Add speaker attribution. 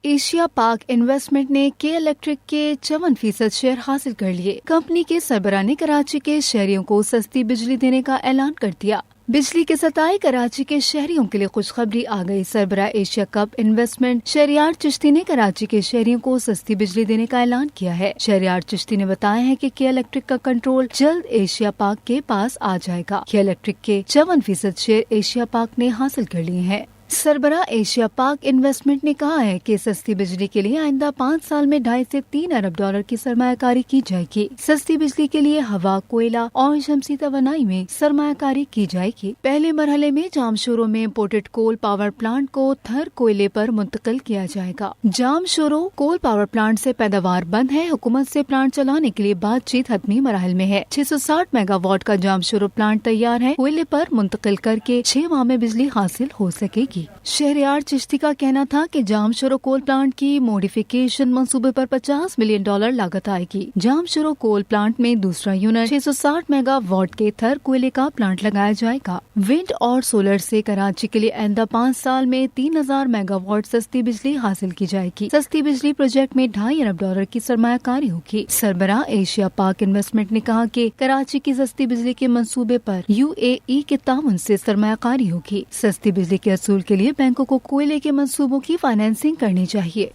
Speaker 1: Asia پاک investment نے کے الیکٹرک کے 54% شیئر حاصل کر لیے۔ کمپنی کے سربراہ نے کراچی کے شہریوں کو سستی بجلی دینے کا اعلان کر دیا۔ بجلی کے ستائے کراچی کے شہریوں کے لیے خوشخبری آ گئی۔ سربراہ Asia Cup investment Shahryar Chishti نے کراچی کے شہریوں کو سستی بجلی دینے کا اعلان کیا ہے۔ شہریار چشتی نے بتایا ہے کہ کے الیکٹرک کا کنٹرول جلد ایشیا پاک کے پاس آ جائے گا۔ کے الیکٹرک کے 54% شیئر ایشیا پاک نے حاصل کر لیے ہیں۔ سربراہ ایشیا پاک انویسٹمنٹ نے کہا ہے کہ سستی بجلی کے لیے آئندہ 5 سال میں 2.5 سے 3 ارب ڈالر کی سرمایہ کاری کی جائے گی۔ سستی بجلی کے لیے ہوا، کوئلہ اور شمسی توانائی میں سرمایہ کاری کی جائے گی۔ پہلے مرحلے میں جامشورو میں امپورٹڈ کول پاور پلانٹ کو تھر کوئلے پر منتقل کیا جائے گا۔ جامشورو کول پاور پلانٹ سے پیداوار بند ہے۔ حکومت سے پلانٹ چلانے کے لیے بات چیت حتمی مراحل میں ہے۔ 660 میگا واٹ کا جامشورو پلانٹ تیار ہے۔ کوئلے پر منتقل کر کے 6 ماہ میں بجلی حاصل ہو سکے گی۔ شہریار چشتی کا کہنا تھا کہ جامشورو کول پلانٹ کی موڈیفیکیشن منصوبے پر $50 ملین لاگت آئے گی۔ جامشورو کول پلانٹ میں دوسرا یونٹ 660 میگا واٹ کے تھر کوئلے کا پلانٹ لگایا جائے گا۔ ونڈ اور سولر سے کراچی کے لیے آئندہ 5 سال میں 3000 میگا واٹ سستی بجلی حاصل کی جائے گی۔ سستی بجلی پروجیکٹ میں $2.5 ارب کی سرمایہ کاری ہوگی۔ سربراہ ایشیا پاک انویسٹمنٹ نے کہا کہ کراچی کی سستی بجلی کے منصوبے پر UAE کے تعاون سے سرمایہ کاری ہوگی۔ سستی بجلی کے اصول کے لیے بینکوں کو کوئلے کے منصوبوں کی فائنینسنگ کرنی چاہیے۔